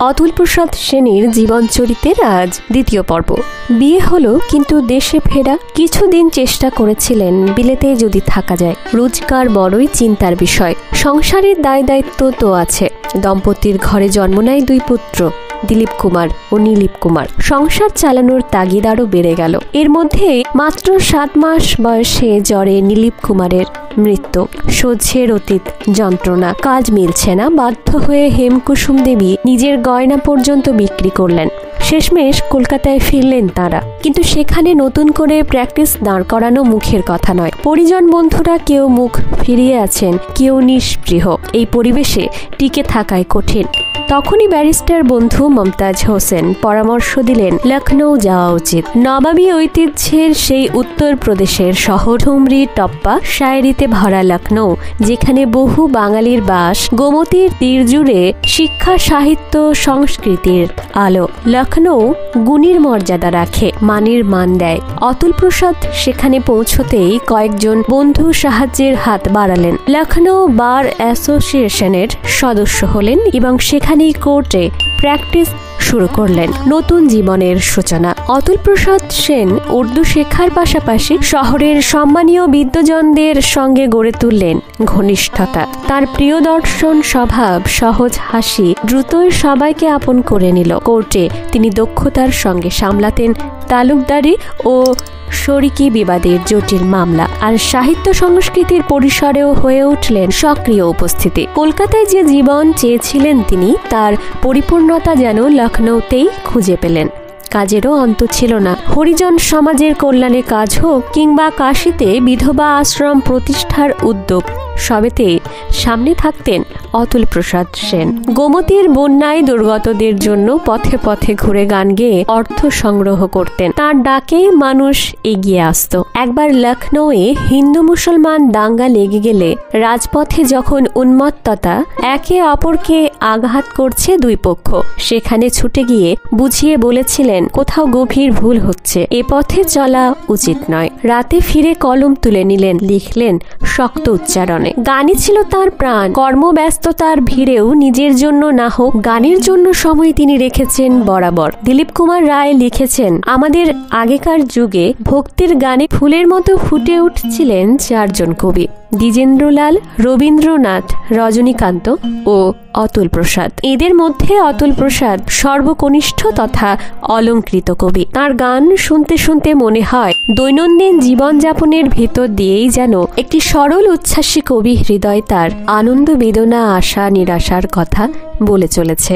অতুল প্রসাদ সেনের জীবন চরিত্রের আজ দ্বিতীয় পর্ব। বিয়ে হলো, কিন্তু দেশে ফেরা। কিছুদিন চেষ্টা করেছিলেন বিলেতে যদি থাকা যায়। রোজগার বড়ই চিন্তার বিষয়। সংসারের দায় দায়িত্ব তো আছে। দম্পতির ঘরে জন্ম নেয় 2 পুত্র, দিলীপ কুমার ও নীলিপ কুমার। সংসার চালানোর তাগিদ আরও বেড়ে গেল। এর মধ্যে মাত্র 7 মাস বয়সে জ্বরে নীলিপ কুমারের মৃত্যু। সহ্যের অতীত যন্ত্রণা। কাজ মিলছে না। বাধ্য হয়ে হেমকুসুম দেবী নিজের গয়না পর্যন্ত বিক্রি করলেন। শেষমেশ কলকাতায় ফিরলেন তারা। কিন্তু সেখানে নতুন করে প্র্যাকটিস দাঁড় করানো মুখের কথা নয়। পরিজন বন্ধুরা কেউ মুখ ফিরিয়ে আছেন, কেউ নিষ্পৃহ। এই পরিবেশে টিকে থাকাই কঠিন। তখনই ব্যারিস্টার বন্ধু মমতাজ হোসেন পরামর্শ দিলেন লখনৌ যাওয়া উচিত। নবাবী ঐতিহ্যের সেই উত্তর প্রদেশের শহর, ঠুমরি টপ্পা শায়েরিতে ভরা লখনৌ, যেখানে বহু বাঙালির বাস। গোমতীর তীর জুড়ে শিক্ষা, সাহিত্য, সংস্কৃতির আলো। লখনৌ গুণীর মর্যাদা রাখে, মানের মান দেয়। অতুল প্রসাদ সেখানে পৌঁছতেই কয়েকজন বন্ধু সাহায্যের হাত বাড়ালেন। লখনৌ বার অ্যাসোসিয়েশনের সদস্য হলেন এবং সেখানেই কোর্টে প্র্যাকটিস শুরু করলেন। নতুন জীবনের সূচনা। অতুল প্রসাদ সেন উর্দু শেখার পাশাপাশি শহরের সম্মানীয় বিদ্বজনদের সঙ্গে গড়ে তুললেন ঘনিষ্ঠতা। তার প্রিয় দর্শন, স্বভাব, সহজ হাসি দ্রুতই সবাইকে আপন করে নিল। কোর্টে তিনি দক্ষতার সঙ্গে সামলাতেন তালুকদারি ও শরিকি বিবাদের জটিল মামলা। আর সাহিত্য সংস্কৃতির পরিসরেও হয়ে উঠলেন সক্রিয় উপস্থিতি। কলকাতায় যে জীবন চেয়েছিলেন তিনি, তার পরিপূর্ণতা যেন লখনৌতেই খুঁজে পেলেন। কাজেরও অন্ত ছিল না। হরিজন সমাজের কল্যাণে কাজ হোক কিংবা কাশীতে বিধবা আশ্রম প্রতিষ্ঠার উদ্যোগ, সবেতে সামনে থাকতেন অতুল প্রসাদ সেন। গোমতীর বন্যায় দুর্গতদের জন্য পথে পথে ঘুরে গান গেয়ে অর্থ সংগ্রহ করতেন। তার ডাকে মানুষ এগিয়ে আসত। একবার লখনৌয়ে হিন্দু মুসলমান দাঙ্গা লেগে গেলে, রাজপথে যখন উন্মত্ততা, একে অপরকে আঘাত করছে 2 পক্ষ, সেখানে ছুটে গিয়ে বুঝিয়ে বলেছিলেন কোথাও গভীর ভুল হচ্ছে, এ পথে চলা উচিত নয়। রাতে ফিরে কলম তুলে নিলেন, লিখলেন শক্ত উচ্চারণে। গানই ছিল তার প্রাণ। কর্মব্যস্ততার ভিড়েও নিজের জন্য না হোক, গানের জন্য সময় তিনি রেখেছেন বরাবর। দিলীপ কুমার রায় লিখেছেন, আমাদের আগেকার যুগে ভক্তির গানে ফুলের মতো ফুটে উঠছিলেন 4 জন কবি: দ্বিজেন্দ্রলাল, রবীন্দ্রনাথ, রজনীকান্ত ও অতুল প্রসাদ। এদের মধ্যে অতুল প্রসাদ সর্বকনিষ্ঠ তথা অলংকৃত কবি। তার গান শুনতে শুনতে মনে হয় দৈনন্দিন জীবনযাপনের ভেতর দিয়েই যেন একটি সরল উচ্ছ্বাসী কবি হৃদয় তার আনন্দ, বেদনা, আশা, নিরাশার কথা বলে চলেছে।